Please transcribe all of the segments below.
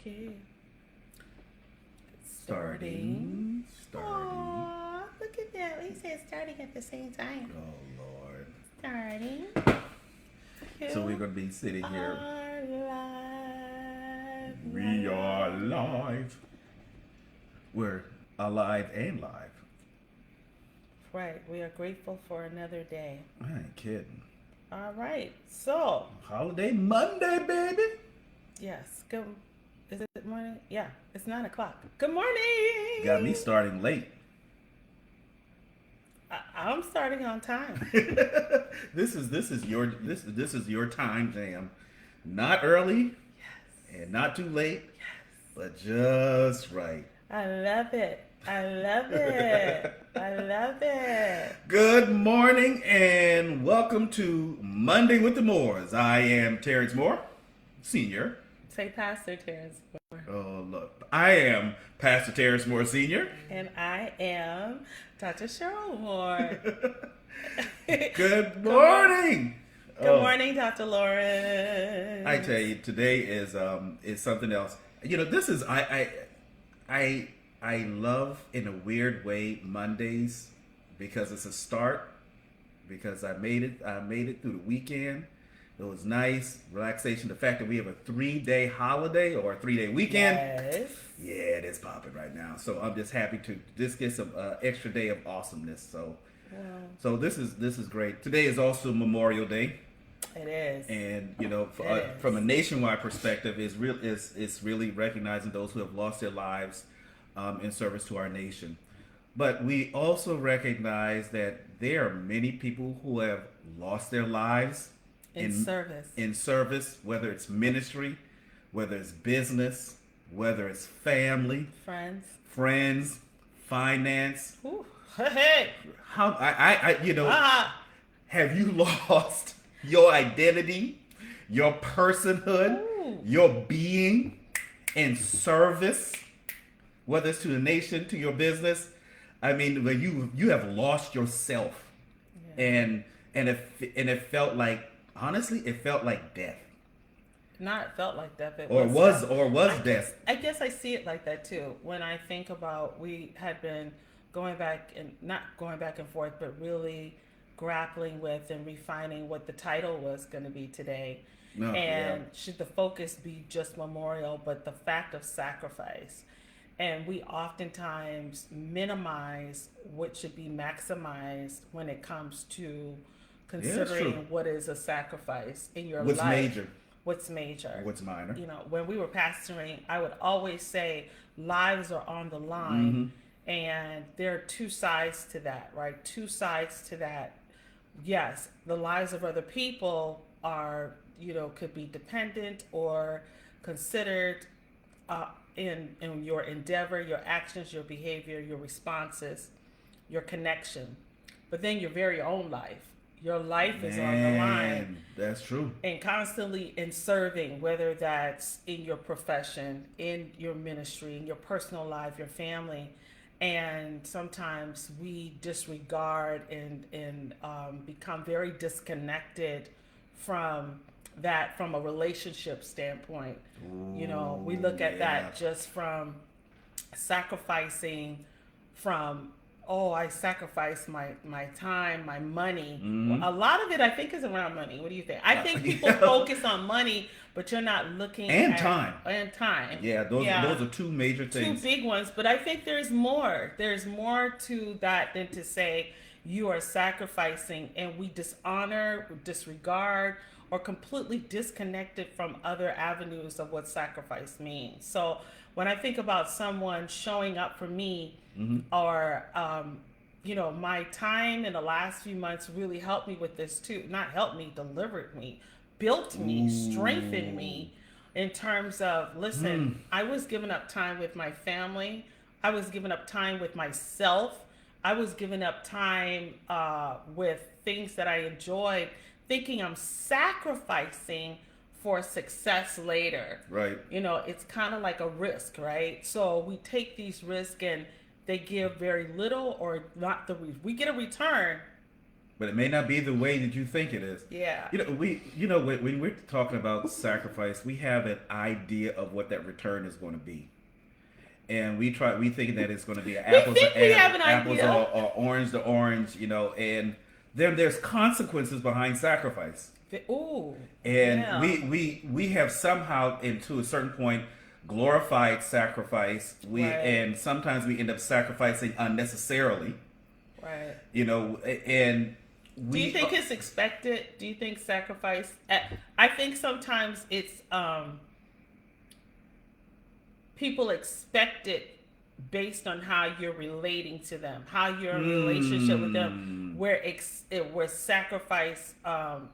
Okay. Starting. Aw, look at that. We said starting at the same time. Oh Lord. Starting. So we're gonna be sitting here. Are live. We are live. We're alive and live. Right. We are grateful for another day. I ain't kidding. All right. So, Holiday Monday, baby. yes. Good. Is it morning? Yeah. It's 9 o'clock. Good morning. Got me starting late. I'm starting on time. This is your time jam. Not early Yes. and not too late, Yes. but just right. I love it. I love it. I love it. Good morning and welcome to Monday with the Moors. I am Terrence Moore, Senior. Say Pastor Terrence Moore. Oh, look. I am Pastor Terrence Moore, Senior. And I am Dr. Cheryl Moore. Good morning. Good morning, Dr. Lauren. I tell you, today is something else. You know, this is I love in a weird way Mondays because it's a start. Because I made it through the weekend. It was nice, relaxation. The fact that we have a 3-day holiday or a 3-day weekend. Yes. Yeah, it is popping right now. So I'm just happy to just get some extra day of awesomeness. So, Wow. so this is great. Today is also Memorial Day, It is. and you know, It is. from a nationwide perspective, it's really recognizing those who have lost their lives in service to our nation. But we also recognize that there are many people who have lost their lives in service. in service, whether it's ministry, whether it's business, whether it's family, friends, finance. Ooh. Hey. How I you know, Ah. have you lost your identity, your personhood, Ooh. your being in service, whether it's to the nation, to your business? I mean, when you have lost yourself, Yeah. and it felt like, honestly, it felt like death, Not felt like death. It or was death. I guess I see it like that too. When I think about, we had been going back and not going back and forth, but really grappling with and refining what the title was going to be today. No, And yeah. should the focus be just memorial, but the fact of sacrifice? And we oftentimes minimize what should be maximized when it comes to considering true. what is a sacrifice in your What's life. major? What's major? What's minor? You know, when we were pastoring, I would always say lives are on the line, and there are two sides to that, right? Two sides to that. Yes, the lives of other people are, could be dependent or considered in your endeavor, your actions, your behavior, your responses, your connection. But then your very own life. Your life is on the line. That's true. And constantly in serving, whether that's in your profession, in your ministry, in your personal life, your family. And sometimes we disregard and become very disconnected from that from a relationship standpoint. We look at that just from sacrificing from, oh, I sacrifice my time, my money. A lot of it, I think, is around money. What do you think? I think people focus on money, but you're not looking at time. And time. Yeah, those are two major things. Two big ones, but I think there's more. There's more to that than to say you are sacrificing and we dishonor, disregard, or completely disconnected from other avenues of what sacrifice means. So when I think about someone showing up for me, or my time in the last few months really helped me with this too. Not helped me, delivered me, built me, strengthened me in terms of, listen, I was giving up time with my family. I was giving up time with myself. I was giving up time with things that I enjoyed, thinking I'm sacrificing for success later. Right. It's kind of like a risk, right? So we take these risks and they give very little or not we get a return, but it may not be the way that you think it is. Yeah. When we're talking about sacrifice, we have an idea of what that return is going to be. And we think that it's going to be apples think we have an apples idea. or orange to orange, and there's consequences behind sacrifice. Ooh. And yeah. we have somehow, and to a certain point, glorified sacrifice. And sometimes we end up sacrificing unnecessarily. Right. And do you think it's expected? Do you think sacrifice? I think sometimes it's people expect it based on how you're relating to them, how you're in relationship with them, where sacrifice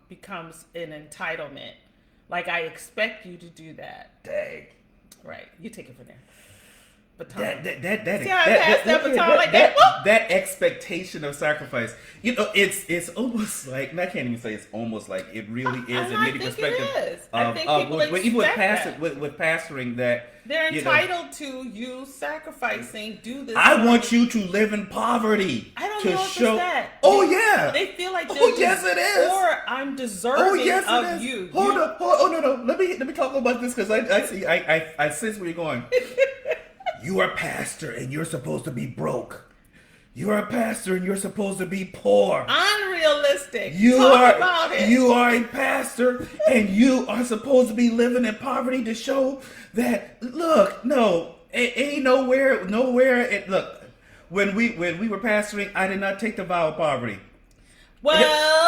becomes an entitlement. Like, I expect you to do that. Dang. Right. You take it from there. Baton. That See how I passed that baton like that? That expectation of sacrifice. It's almost like, and I can't even say it's almost like, it really is in many perspectives. It is. I think people even expect with pastoring that they're entitled to you sacrificing, do this. I want you to live in poverty. I don't to know if show, it's that. Oh yeah. They feel like yes it is. Or I'm deserving of you. Hold up. Oh no. Let me talk about this, because I sense where you're going. You are a pastor and you're supposed to be broke. You are a pastor and you're supposed to be poor. Unrealistic. You Talk about it. You are a pastor and you are supposed to be living in poverty to show that, look, no, it ain't nowhere. Look, when we were pastoring, I did not take the vow of poverty. Well,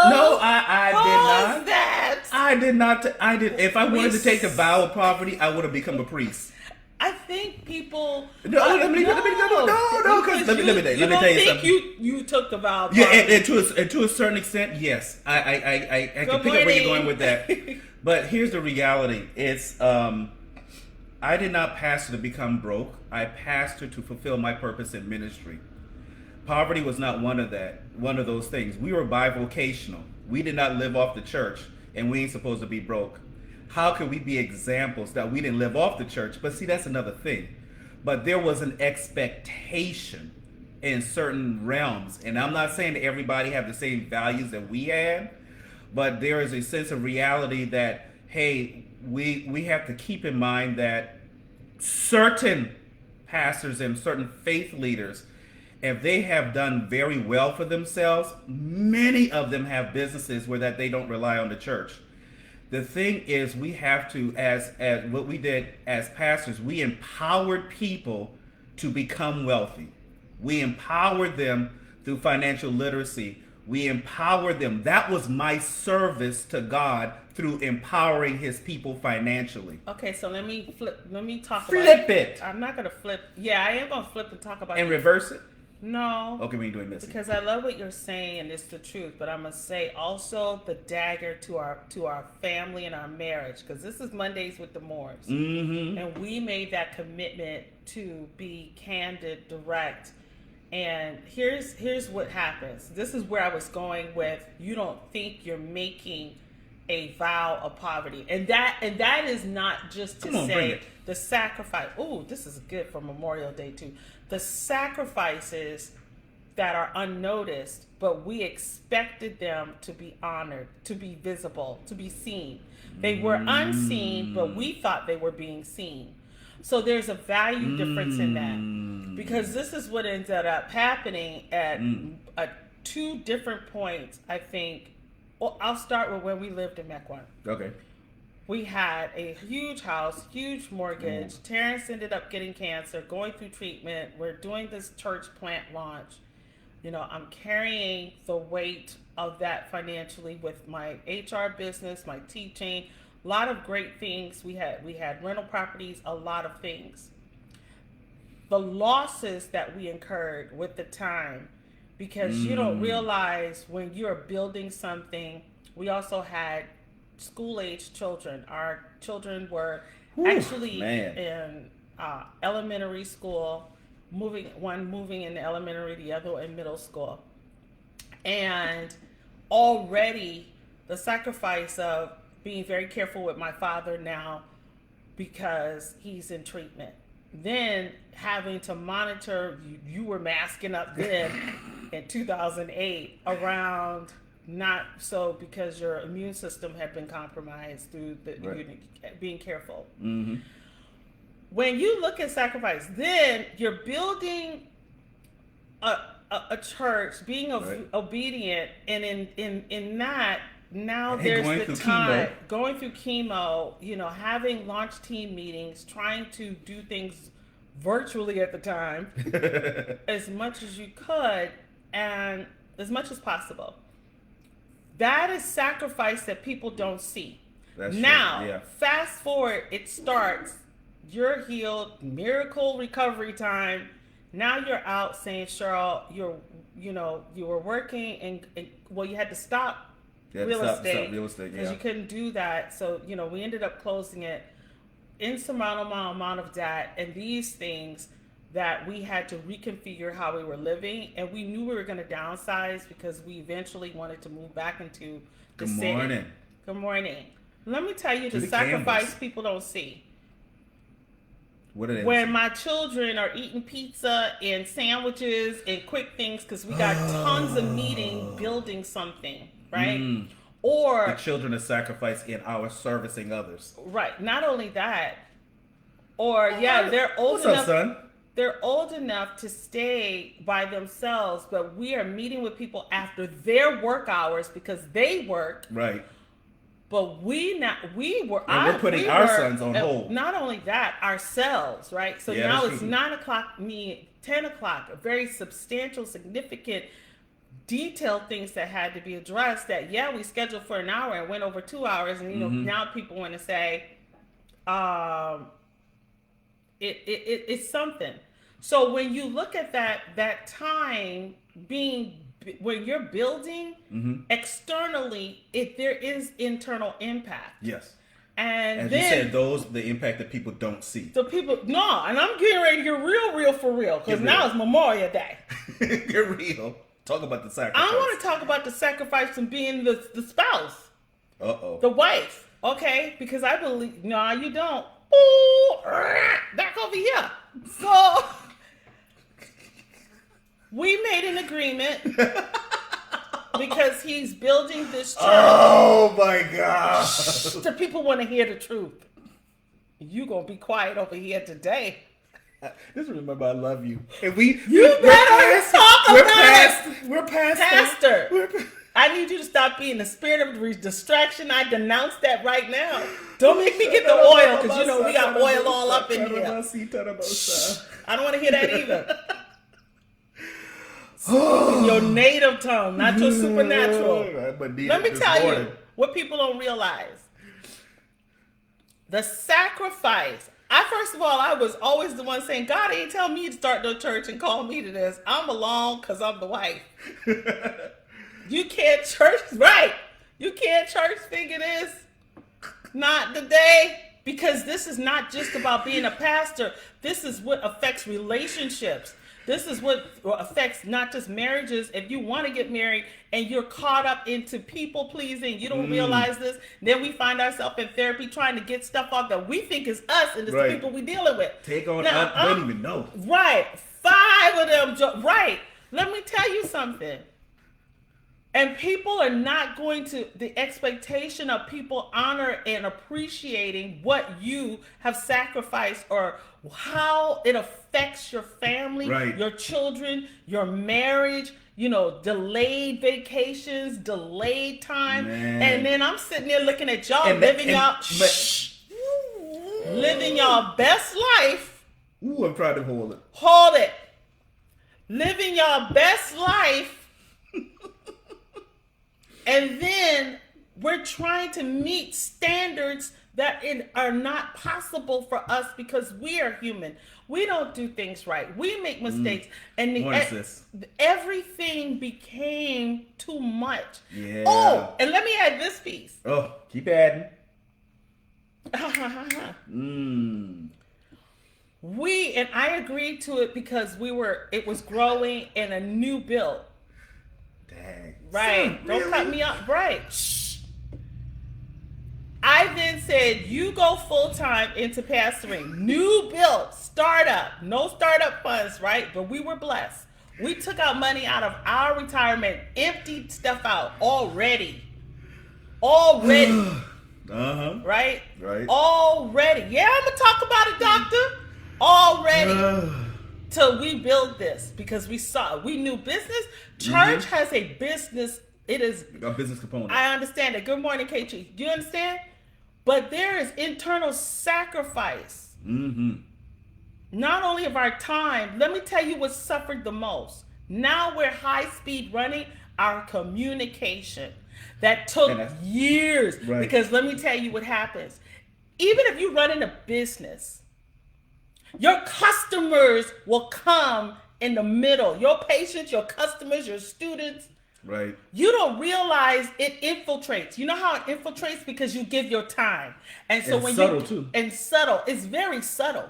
no, I did not. That? I did not. I did. If I wanted to take the vow of poverty, I would have become a priest. I think people. No, let me tell you something. You took the vow. Yeah, and to a certain extent, yes. I can pick up where you're going with that. But here's the reality: it's I did not pastor to become broke. I pastored to fulfill my purpose in ministry. Poverty was not one of those things. We were bivocational. We did not live off the church, and we ain't supposed to be broke. How could we be examples that we didn't live off the church? But see, that's another thing. But there was an expectation in certain realms. And I'm not saying that everybody have the same values that we had, but there is a sense of reality that, hey, we have to keep in mind that certain pastors and certain faith leaders, if they have done very well for themselves, many of them have businesses where that they don't rely on the church. The thing is, we have to, as what we did as pastors, we empowered people to become wealthy. We empowered them through financial literacy. We empowered them. That was my service to God, through empowering his people financially. Okay, so let me talk about Flip it. I'm not going to flip. Yeah, I am going to flip and talk about And reverse it? No. Okay, we ain't doing this. Because I love what you're saying and it's the truth, but I'm gonna say also the dagger to our family and our marriage, because this is Mondays with the Moores, and we made that commitment to be candid, direct. And here's what happens. This is where I was going with. You don't think you're making a vow of poverty, and that is not just to say the sacrifice. Oh, this is good for Memorial Day too. The sacrifices that are unnoticed, but we expected them to be honored, to be visible, to be seen. They were unseen, but we thought they were being seen. So there's a value difference in that, because this is what ended up happening at two different points, I think. Well, I'll start with when we lived in Mequon. Okay. We had a huge house, huge mortgage. Terrence ended up getting cancer, going through treatment. We're doing this church plant launch. I'm carrying the weight of that financially with my HR business, my teaching, a lot of great things. We had rental properties, a lot of things. The losses that we incurred with the time, because you don't realize when you're building something. We also had school-age children. Our children were actually in elementary school, one moving into elementary, the other in middle school. And already the sacrifice of being very careful with my father now because he's in treatment. Then having to monitor, you were masking up then in 2008 around not so because your immune system had been compromised through the being careful. Mm-hmm. When you look at sacrifice, then you're building a church, being obedient, and in that now there's the time going through chemo, having launch team meetings, trying to do things virtually at the time as much as you could and as much as possible. That is sacrifice that people don't see. That's now, true. Yeah. Fast forward, it starts. You're healed, miracle recovery time. Now you're out saying, Cheryl, you were working and you had to stop real estate because you couldn't do that. So, we ended up closing it. Insurmountable amount of debt and these things that we had to reconfigure how we were living, and we knew we were going to downsize because we eventually wanted to move back into the city. Good morning. Let me tell you the sacrifice canvas. People don't see. What are they? When my children are eating pizza and sandwiches and quick things because we got tons of meeting building something, right? Or the children are sacrificed in our servicing others. Right. Not only that, or they're old enough. What's up, son? They're old enough to stay by themselves, but we are meeting with people after their work hours because they work. Right. But we're putting our sons on hold. Not only that, ourselves, right? So now it's 9 o'clock, 10 o'clock, a very substantial, significant, detailed things that had to be addressed that, we scheduled for an hour and went over 2 hours. And, now people want to say, it's something. So when you look at that time when you're building externally, there is internal impact. Yes. And as then you said, the impact that people don't see. And I'm getting ready to get real for real because now it's Memorial Day. Get real. Talk about the sacrifice. I want to talk about the sacrifice from being the spouse. Uh-oh. The wife. Okay? Because I believe, no, you don't. Ooh, back over here. So we made an agreement because he's building this church. Oh my God. The people want to hear the truth. You gonna be quiet over here today. Just remember, I love you. And we're past Pastor. I need you to stop being the spirit of distraction. I denounce that right now. Don't make me get the oil because we got oil all up in here. I don't want to hear that either. Your native tongue, not your supernatural. Let me tell you what people don't realize. The sacrifice. First of all, I was always the one saying, God ain't tell me to start no church and call me to this. I'm along because I'm the wife. You can't church, right? You can't church figure this. Not today. Because this is not just about being a pastor. This is what affects relationships. This is what affects not just marriages. If you want to get married and you're caught up into people pleasing, you don't realize this. Then we find ourselves in therapy trying to get stuff off that we think is us and it's the people we're dealing with. Take on, I don't even know. Right. 5 of them. Right. Let me tell you something. And people are not going to, the expectation of people honor and appreciating what you have sacrificed or how it affects your family, your children, your marriage, delayed vacations, delayed time. And then I'm sitting there looking at y'all living y'all best life. Ooh, I'm trying to hold it. Hold it. Living y'all best life. And then we're trying to meet standards that are not possible for us because we are human. We don't do things right. We make mistakes. And everything became too much. Yeah. Oh, and let me add this piece. Oh, keep adding. And I agreed to it because it was growing in a new build. Dang. Right. So, don't cut me up. Right. Shh. I then said, you go full-time into pastoring. New build, startup. No startup funds, right? But we were blessed. We took out money out of our retirement, emptied stuff out already. Uh-huh. Right? Right. Already. Yeah, I'm going to talk about it, doctor. Already. To rebuild this, because we knew business. Church has a business. It is a business component. I understand it. Good morning, KG. Do you understand? But there is internal sacrifice. Mm-hmm. Not only of our time. Let me tell you what suffered the most. Now we're high speed running our communication. That took years. Right. Because let me tell you what happens. Even if you run in a business, your customers will come in the middle. Your patients, your customers, your students. Right. You don't realize it infiltrates. You know how it infiltrates? Because you give your time. And so when subtle you too. And subtle. It's very subtle.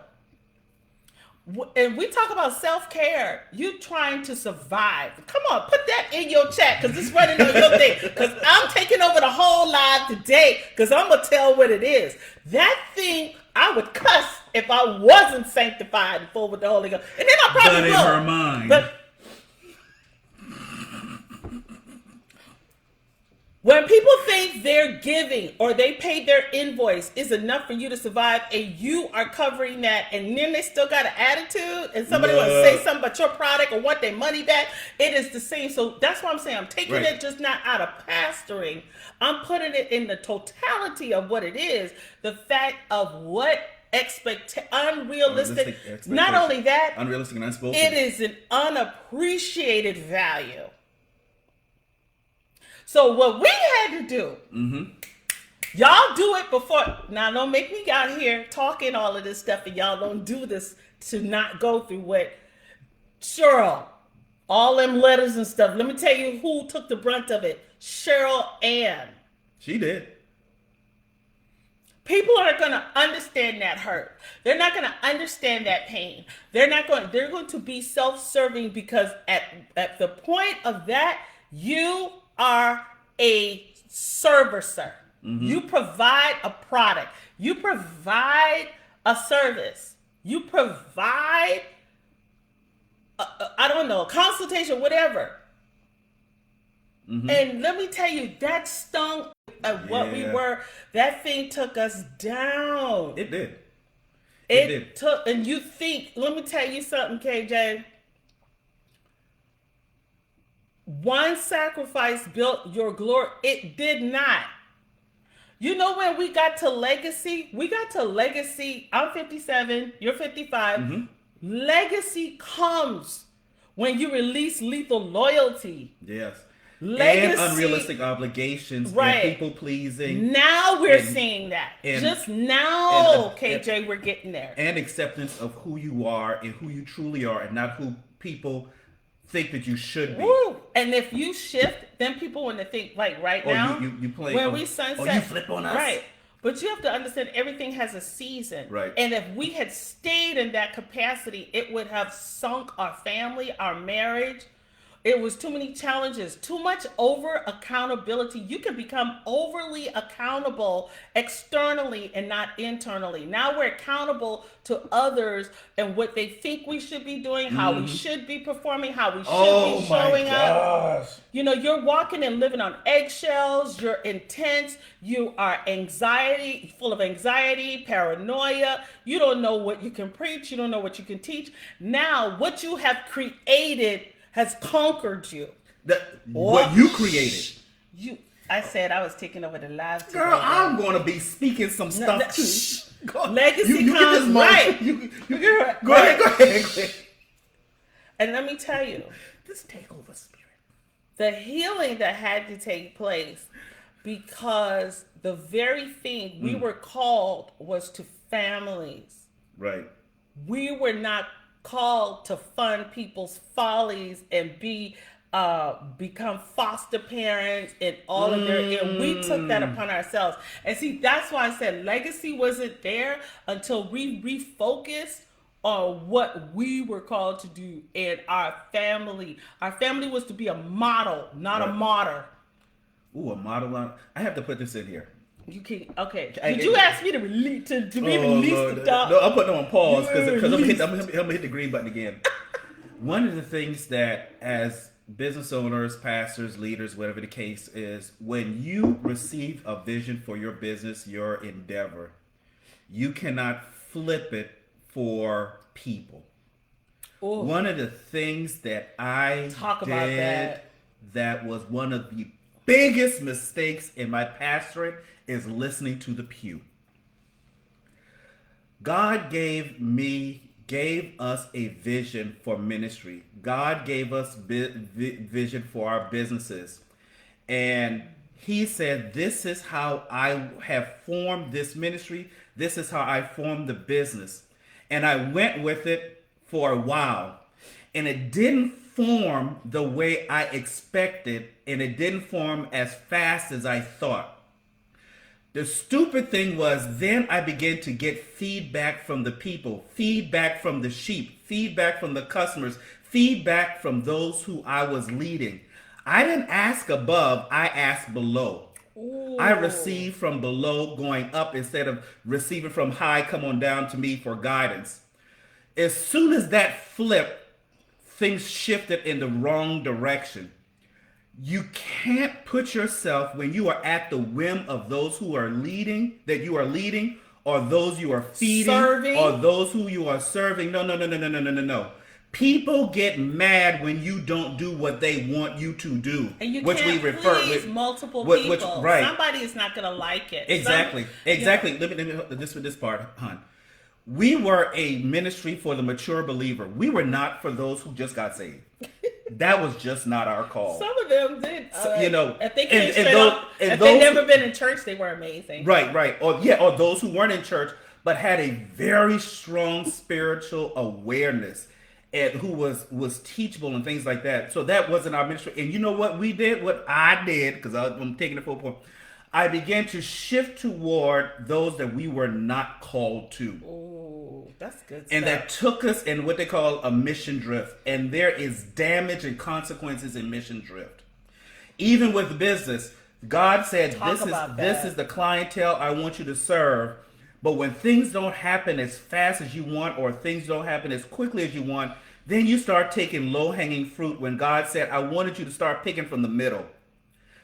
And we talk about self-care. You trying to survive. Come on, put that in your chat because it's running on your thing. Because I'm taking over the whole live today because I'm going to tell what it is. That thing, I would cuss if I wasn't sanctified and full with the Holy Ghost. And then I probably But in will. her mind. But when people think their giving or they paid their invoice is enough for you to survive and you are covering that and then they still got an attitude and somebody wants to say something about your product or want their money back, it is the same. So that's why I'm saying I'm taking it just not out of pastoring. I'm putting it in the totality of what it is. The fact of what unrealistic, not only that, unrealistic and unspoken. it is an unappreciated value. So what we had to do, y'all do it before. Now don't make me out here talking all of this stuff and y'all don't do this to not go through what Cheryl, all them letters and stuff. Let me tell you who took the brunt of it. Cheryl Ann. She did. People aren't going to understand that hurt. They're not going to understand that pain. They're going to be self-serving because at the point of that, you are a servicer. You provide a product. You provide a service. You provide, I don't know, a consultation, whatever. And let me tell you, that stung at what we were. That thing took us down. It did. It took, and you think, let me tell you something, KJ. One sacrifice built your glory. It did not. You know when we got to legacy? I'm 57, you're 55. Legacy comes when you release lethal loyalty. Yes. Legacy, and unrealistic obligations, and people pleasing. Now we're seeing that. Just now, KJ, we're getting there. And acceptance of who you are and who you truly are, and not who people think that you should be. Woo. And if you shift, then people want to think like now. You play. When we sunset, you flip on us. Right. But you have to understand everything has a season. Right. And if we had stayed in that capacity, it would have sunk our family, our marriage. It was too many challenges, too much over accountability. You can become overly accountable externally and not internally. Now we're accountable to others and what they think we should be doing, how we should be performing, how we should be showing up. You know, you're walking and living on eggshells. You're intense. You are full of anxiety, paranoia. You don't know what you can preach. You don't know what you can teach. Now, what you have created has conquered you. What you created. I said I was taking over the live today. Girl, I'm going to be speaking some stuff too. Legacy you comes right. Go ahead. And let me tell you, this takeover spirit. The healing that had to take place because the very thing we were called was to families. Right. We were not called to fund people's follies and become foster parents and all of their, and we took that upon ourselves. And see, that's why I said legacy wasn't there until we refocused on what we were called to do in our family. Our family was to be a model, not a martyr. Ooh, a model. I have to put this in here. You can Did you ask me to release the dog? No, I'm putting it on pause because I'm gonna hit the green button again. one of the things that as business owners, pastors, leaders, whatever the case is, when you receive a vision for your business, your endeavor, you cannot flip it for people. Ooh. One of the things that I Talk did about that. that was one of the biggest mistakes in my pastoring is listening to the pew. God gave us a vision for ministry. God gave us vision for our businesses. And he said, this is how I have formed this ministry. This is how I formed the business. And I went with it for a while. And it didn't form the way I expected. And it didn't form as fast as I thought. The stupid thing was then I began to get feedback from the people, feedback from the sheep, feedback from the customers, feedback from those who I was leading. I didn't ask above, I asked below. Ooh. I received from below going up instead of receiving from high, come on down to me for guidance. As soon as that flipped, things shifted in the wrong direction. You can't put yourself when you are at the whim of those who are leading, that you are leading, or those you are feeding, Serving. or those who you are serving. No. People get mad when you don't do what they want you to do, And you which can't we refer please with multiple which- people. right. Somebody is not going to like it. Exactly. Yeah. Let me this part, hon. We were a ministry for the mature believer. We were not for those who just got saved. That was just not our call. Some of them did. If they came and straight those- up, and if they those- never been in church, they were amazing. Right. Or those who weren't in church but had a very strong spiritual awareness and who was teachable and things like that. So that wasn't our ministry. And you know what we did? What I did, because I'm taking it full point. I began to shift toward those that we were not called to. Ooh, that's good And stuff. that took us in what they call a mission drift. And there is damage and consequences in mission drift. Even with business, God said, Talk this about that. is the clientele I want you to serve. But when things don't happen as fast as you want, or things don't happen as quickly as you want, then you start taking low-hanging fruit when God said, I wanted you to start picking from the middle.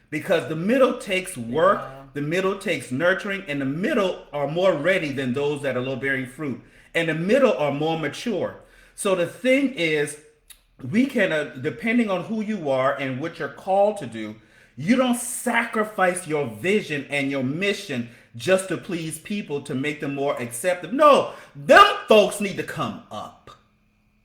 Because the middle takes work, the middle takes nurturing, and the middle are more ready than those that are low-bearing fruit. And the middle are more mature. So the thing is, we can, depending on who you are and what you're called to do, you don't sacrifice your vision and your mission just to please people to make them more accepted. No, them folks need to come up.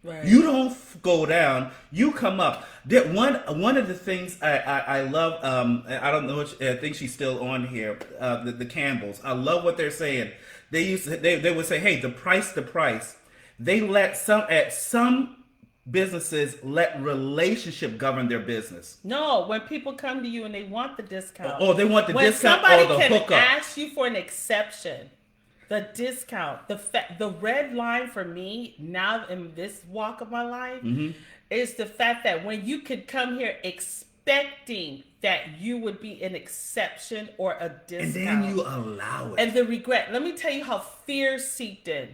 Right. You don't go down, you come up. One of the things I love, I don't know, I think she's still on here, the Campbells. I love what they're saying. They would say, hey, the price. They let some businesses let relationship govern their business. No, when people come to you and they want the discount. Oh, they want the when discount somebody or the can hookup. ask you for an exception, the discount, the red line for me now in this walk of my life is the fact that when you could come here expecting that you would be an exception or a discount. And then you allow it. And the regret. Let me tell you how fear seeped in.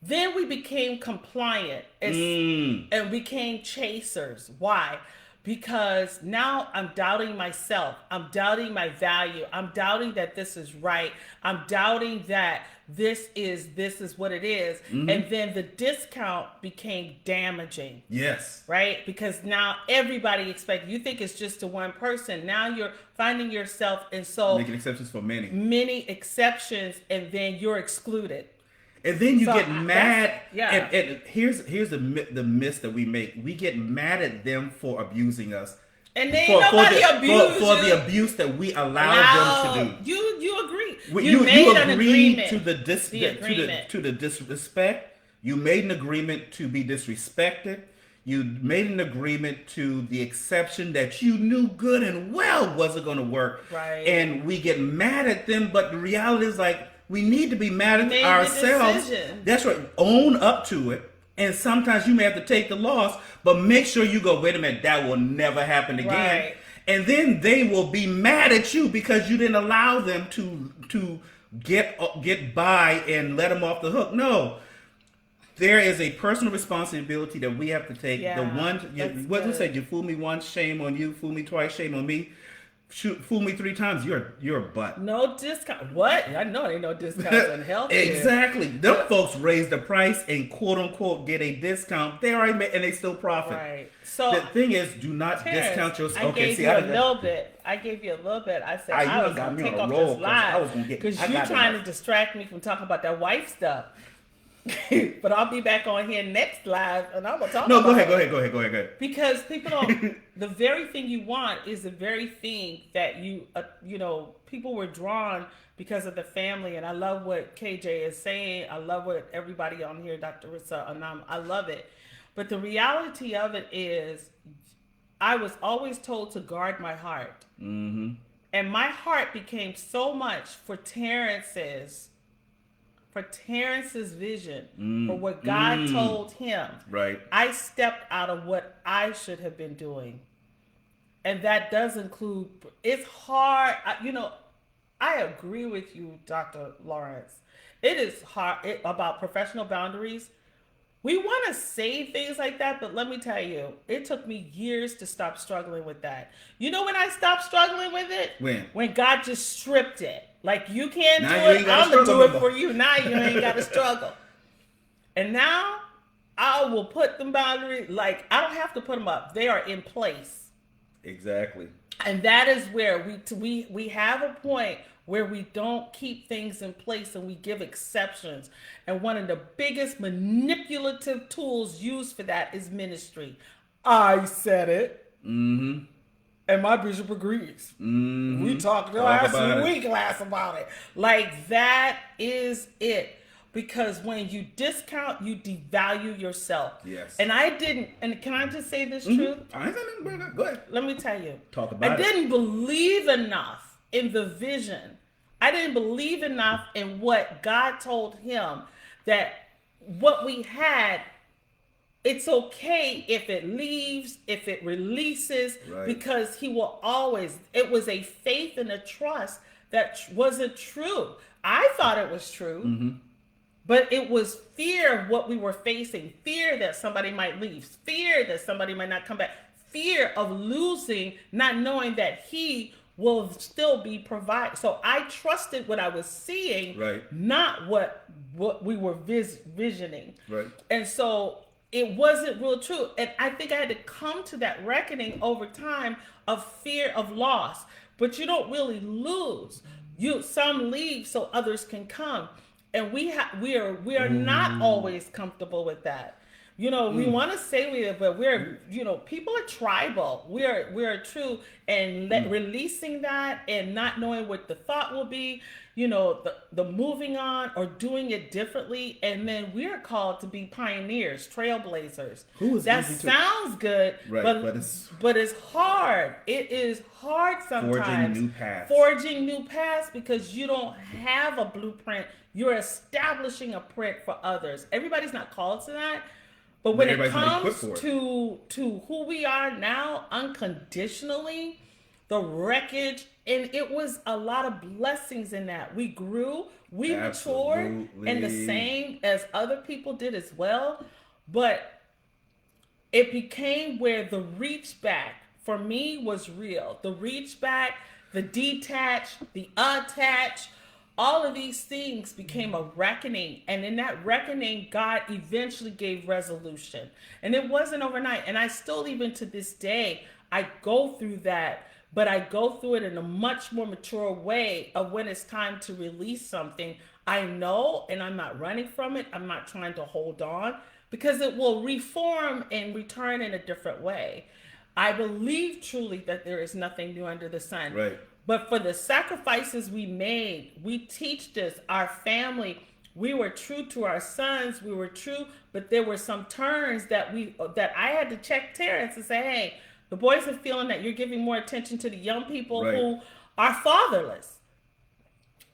Then we became compliant and became chasers. Why? Because now I'm doubting myself. I'm doubting my value. I'm doubting that this is right. I'm doubting that this is what it is. And then the discount became damaging. Yes. Right? Because now everybody expects, you think it's just to one person. Now you're finding yourself in so Making exceptions for many. many exceptions, and then you're excluded. And then you So, get mad. yeah. And here's the miss that we make. We get mad at them for abusing us. And then nobody abused for you. the abuse that we allowed them to do. You agree. You made an agreed agreement. to the disrespect. You made an agreement to be disrespected. You made an agreement to the exception that you knew good and well wasn't going to work. Right. And we get mad at them, but the reality is like we need to be mad at Made the ourselves. decision. That's right. Own up to it. And sometimes you may have to take the loss, but make sure you go, wait a minute, that will never happen again. Right. And then they will be mad at you because you didn't allow them to get by and let them off the hook. No. there is a personal responsibility that we have to take. Yeah, What we good. say? You fool me once, shame on you. Fool me twice, shame on me. Fool me 3 times, you're a butt. No discount. What? I know ain't no discounts on health. Exactly. Them folks raise the price and quote unquote get a discount. They already made, and they still profit. Right. So The thing is, do not Terrence, discount your. I gave you a little bit. I gave you a little bit. I said I was going to take off this live because you're trying to distract me from talking about that wife stuff. But I'll be back on here next live, and I'm gonna talk. No, about go ahead. Because people don't. The very thing you want is the very thing that people were drawn because of the family, and I love what KJ is saying. I love what everybody on here, Dr. Rissa Anam. I love it, but the reality of it is, I was always told to guard my heart, and my heart became so much for Terrence's vision, for what God told him. Right. I stepped out of what I should have been doing. And that does include, it's hard. I agree with you, Dr. Lawrence. It is hard about professional boundaries. We want to say things like that, but let me tell you, it took me years to stop struggling with that. You know when I stopped struggling with it? When God just stripped it. Like, you can't do it, I'm going to do it for you. Now you ain't got to struggle. And now I will put them boundaries, like, I don't have to put them up. They are in place. Exactly. And that is where we have a point where we don't keep things in place and we give exceptions. And one of the biggest manipulative tools used for that is ministry. I said it. Mm-hmm. And my bishop agrees. Mm-hmm. We talked last week about it. Like, that is it. Because when you discount, you devalue yourself. Yes. And I didn't, and can I just say this truth? I ain't saying nothing. Go ahead. Let me tell you. Talk about it. I didn't believe enough in the vision. I didn't believe enough in what God told him, that what we had, it's okay if it leaves, if it releases, right. Because he will always, it was a faith and a trust that wasn't true. I thought it was true. Mm-hmm. But it was fear of what we were facing, fear that somebody might leave, fear that somebody might not come back, fear of losing, not knowing that he will still be provided. So I trusted what I was seeing, right, not what we were visioning. Right. And so it wasn't real true. And I think I had to come to that reckoning over time of fear of loss. But you don't really lose. Some leave so others can come. And we are not always comfortable with that. We want to say we are, but people are tribal. We are true, and releasing that and not knowing what the thought will be, the moving on or doing it differently. And then we are called to be pioneers, trailblazers. That sounds good, right, but it's hard. It is hard sometimes. Forging new paths because you don't have a blueprint. You're establishing a print for others. Everybody's not called to that. But when it comes to who we are now, unconditionally, the wreckage, and it was a lot of blessings in that. We grew, we matured, and the same as other people did as well. But it became where the reach back for me was real. The reach back, the detach, the attach, all of these things became a reckoning. And in that reckoning, God eventually gave resolution. And it wasn't overnight. And I still, even to this day, I go through that. But I go through it in a much more mature way of when it's time to release something. I know, and I'm not running from it. I'm not trying to hold on because it will reform and return in a different way. I believe truly that there is nothing new under the sun. Right. But for the sacrifices we made, we teach this, our family, we were true to our sons, we were true, but there were some turns that I had to check Terrence and say, hey, the boys are feeling that you're giving more attention to the young people who are fatherless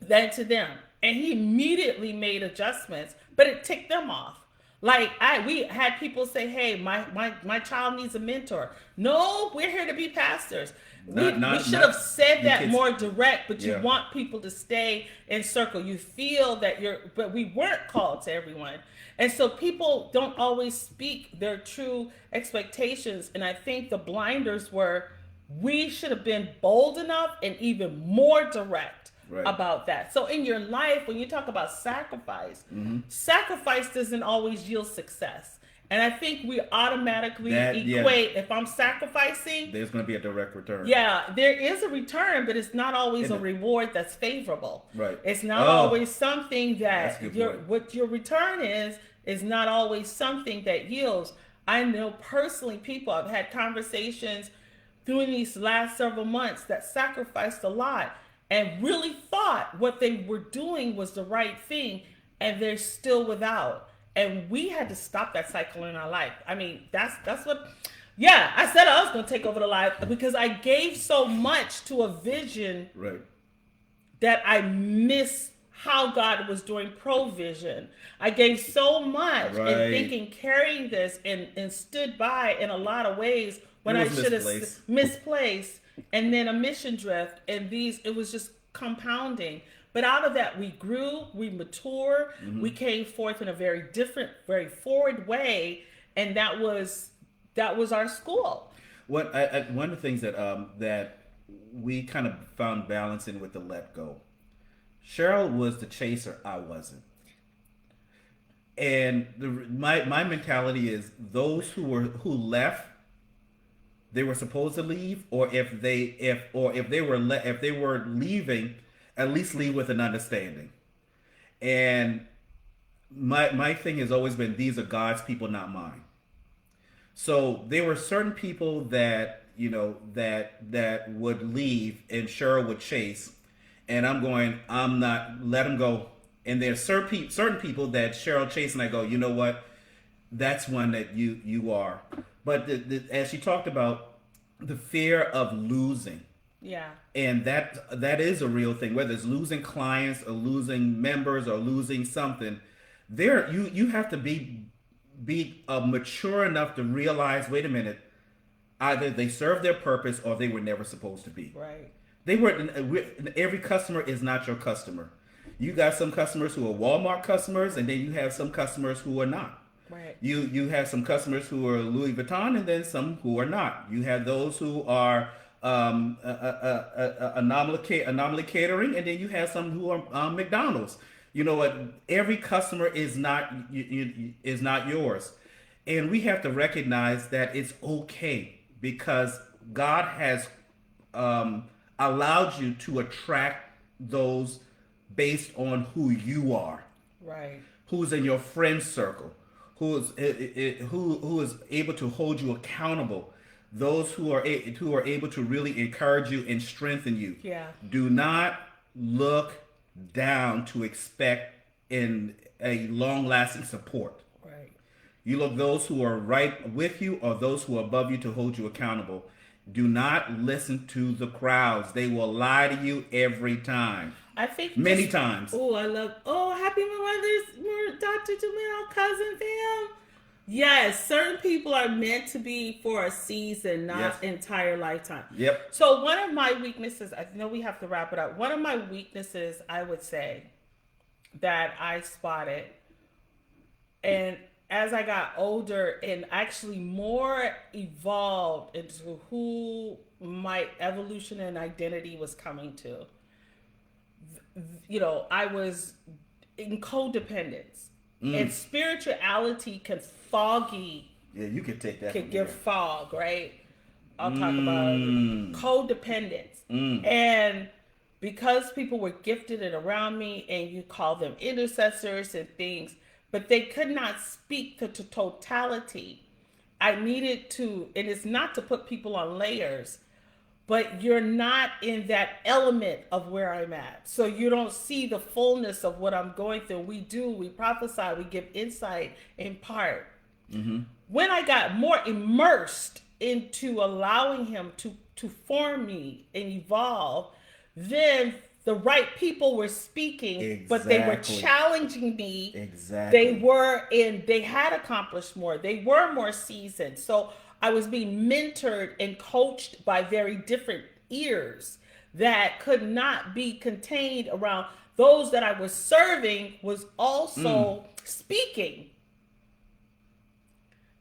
than to them. And he immediately made adjustments, but it ticked them off. Like we had people say, "Hey, my child needs a mentor." No, we're here to be pastors. We should have said that kids, more direct, but you yeah. want people to stay in circle. You feel that but we weren't called to everyone. And so people don't always speak their true expectations. And I think the blinders were, we should have been bold enough and even more direct Right. about that. So in your life, when you talk about sacrifice doesn't always yield success. And I think we automatically equate, if I'm sacrificing, there's going to be a direct return. Yeah, there is a return, but it's not always a reward that's favorable. Right. It's not always something that what your return is not always something that yields. I know personally people, I've had conversations through these last several months that sacrificed a lot and really thought what they were doing was the right thing, and they're still without. And we had to stop that cycle in our life. I mean, that's what, yeah, I said I was going to take over the life because I gave so much to a vision that I missed how God was doing provision. I gave so much in thinking, carrying this, and stood by in a lot of ways when I should have misplaced. And then a mission drift, and it was just compounding. But out of that, we grew, we matured, we came forth in a very different, very forward way, and that was our school. One of the things that we kind of found balance in with the let go. Cheryl was the chaser, I wasn't. And my mentality is those who left, they were supposed to leave, or if they were leaving, at least leave with an understanding. And my thing has always been, these are God's people, not mine. So there were certain people that that would leave and Cheryl would chase, and I'm not, let them go. And there's certain people that Cheryl chased, and I go, you know what, that's one that you are. But as she talked about the fear of losing, and that is a real thing. Whether it's losing clients or losing members or losing something, you have to be mature enough to realize, wait a minute, either they served their purpose or they were never supposed to be. Right. Every customer is not your customer. You got some customers who are Walmart customers, and then you have some customers who are not. Right. You have some customers who are Louis Vuitton, and then some who are not. You have those who are anomaly catering, and then you have some who are McDonald's. You know what? Every customer is not yours, and we have to recognize that it's okay, because God has allowed you to attract those based on who you are, right? Who's in your friend circle, who is able to hold you accountable, those who are able to really encourage you and strengthen you. Yeah. Do not look down to expect in a long-lasting support. Right. You look those who are right with you or those who are above you to hold you accountable. Do not listen to the crowds. They will lie to you every time. I think many times. Oh, I love. Oh, happy Mother's Dr. Jamel, cousin Pam. Yes, certain people are meant to be for a season, not entire lifetime. Yep. So one of my weaknesses, I know we have to wrap it up. One of my weaknesses, I would say, that I spotted, and as I got older and actually more evolved into who my evolution and identity was coming to, I was in codependence. And spirituality can foggy. Yeah, you can take that. Can give fog, right? I'll talk about codependence. And because people were gifted and around me, and you call them intercessors and things, but they could not speak to totality. I needed to, and it's not to put people on layers, but you're not in that element of where I'm at. So you don't see the fullness of what I'm going through. We prophesy, we give insight in part. Mm-hmm. When I got more immersed into allowing him to form me and evolve, then the right people were speaking, but they were Exactly. challenging me. Exactly. They had accomplished more. They were more seasoned. So I was being mentored and coached by very different ears that could not be contained around those that I was serving was also speaking.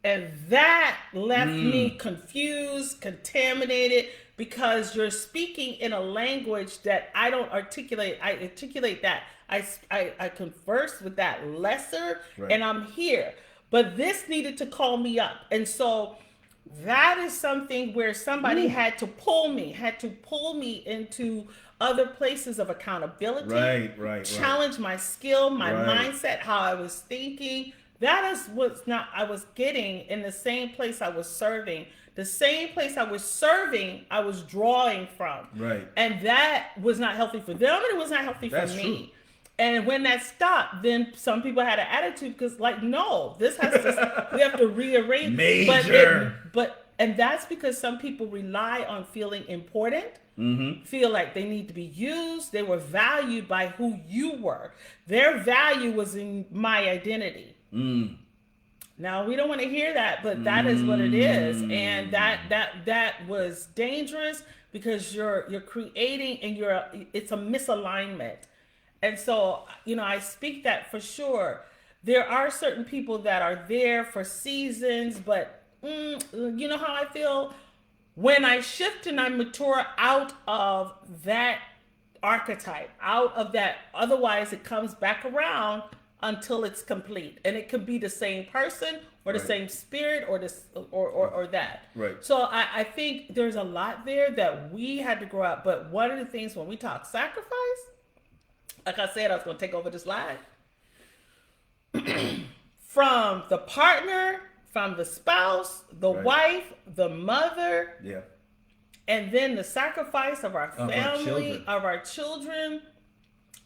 And that left me confused, contaminated, because you're speaking in a language that I don't articulate. I articulate that. I converse with that lesser, Right. and I'm here. But this needed to call me up. And so that is something where somebody had to pull me into other places of accountability, Right. challenge my skill, my Right. mindset, how I was thinking. That is what's not I was getting in the same place I was serving. The same place I was serving, I was drawing from. Right. And that was not healthy for them, and it was not healthy That's for me. true. And when that stopped, then some people had an attitude because, like, no, this has to, we have to rearrange. Major. And that's because some people rely on feeling important, feel like they need to be used. They were valued by who you were. Their value was in my identity. Now we don't want to hear that, but that is what it is, and that was dangerous because you're creating and it's a misalignment, and so I speak that for sure. There are certain people that are there for seasons, but you know how I feel when I shift and I mature out of that archetype, out of that. Otherwise, it comes back around until it's complete, and it could be the same person or the Right. same spirit or this or that. Right. So I think there's a lot there that we had to grow up. But one of the things when we talk sacrifice, like I said, I was going to take over this live from the partner, from the spouse, the Right. wife, the mother, Yeah. and then the sacrifice of our Of our family, children. of our children,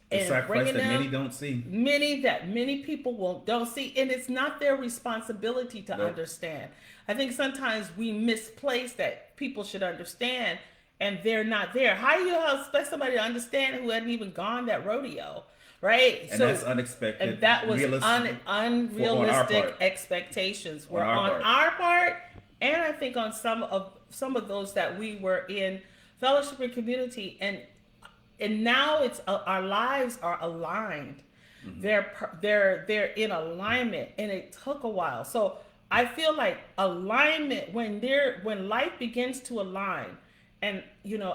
The and sacrifice bringing that them. many don't see. Many people don't see, and it's not their responsibility to Nope. understand. I think sometimes we misplace that people should understand, and they're not there. How do you expect somebody to understand who hadn't even gone that rodeo, right? And that's unexpected. And that was realistic- unrealistic part. expectations were On our on our part, and I think on some of those that we were in fellowship and community, and now it's our lives are aligned. They're in alignment, and it took a while. So I feel like alignment when life begins to align, and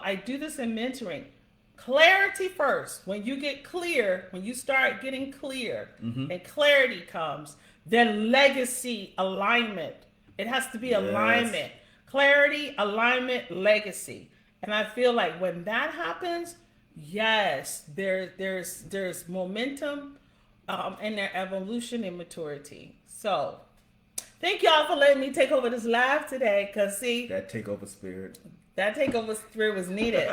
I do this in mentoring. Clarity first. When you get clear, when you start getting clear, and clarity comes, then legacy alignment. It has to be alignment, clarity, alignment, legacy. And I feel like when that happens, yes, there's momentum, and their evolution and maturity. So thank y'all for letting me take over this live today. Cause see, That takeover spirit. that takeover spirit was needed.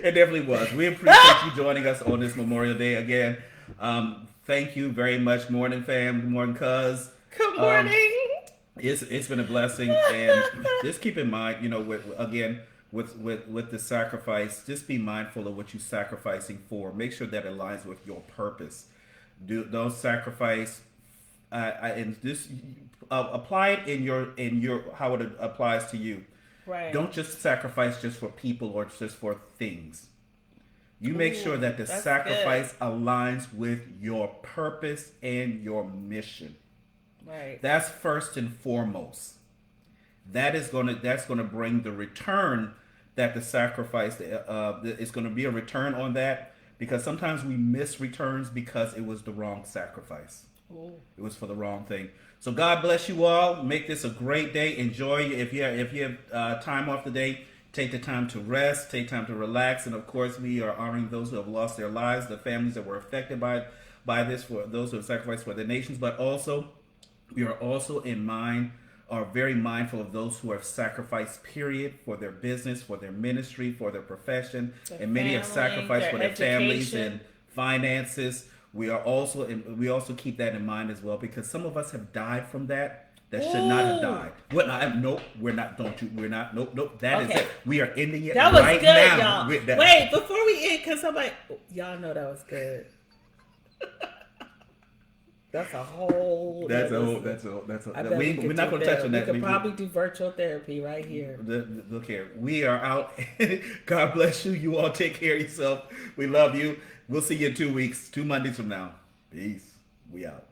It definitely was. We appreciate you joining us on this Memorial Day again. Thank you very much, morning fam. Good morning, cuz. Good morning. It's been a blessing, and just keep in mind, with the sacrifice, just be mindful of what you're sacrificing for. Make sure that aligns with your purpose. Don't sacrifice, and this apply it in your how it applies to you. Right. Don't just sacrifice just for people or just for things. You make sure that the that's sacrifice aligns with your purpose and your mission. Right. That's first and foremost. That's gonna bring the return that the sacrifice is gonna be a return on that, because sometimes we miss returns because it was the wrong sacrifice. Ooh. It was for the wrong thing. So God bless you all. Make this a great day. Enjoy. If you have time off the day, take the time to rest. Take time to relax. And of course, we are honoring those who have lost their lives, the families that were affected by this, for those who have sacrificed for their nations. But also, we are also very mindful of those who have sacrificed, period, for their business, for their ministry, for their profession, and many have family, sacrificed for their families education. and finances. We also keep that in mind as well, because some of us have died from that that should not have Ooh. died. Well, nope, we're not. Don't you? We're not. Nope. That is Okay. it. We are ending it That was right good, now. y'all. with that. Wait, before we end, cause somebody, y'all know that was good. That's a whole. That's a whole. I bet we We're not going to touch on that. We could probably do virtual therapy right here. Look here. We are out. God bless you. You all take care of yourself. We love you. We'll see you in 2 weeks, 2 Mondays from now. Peace. We out.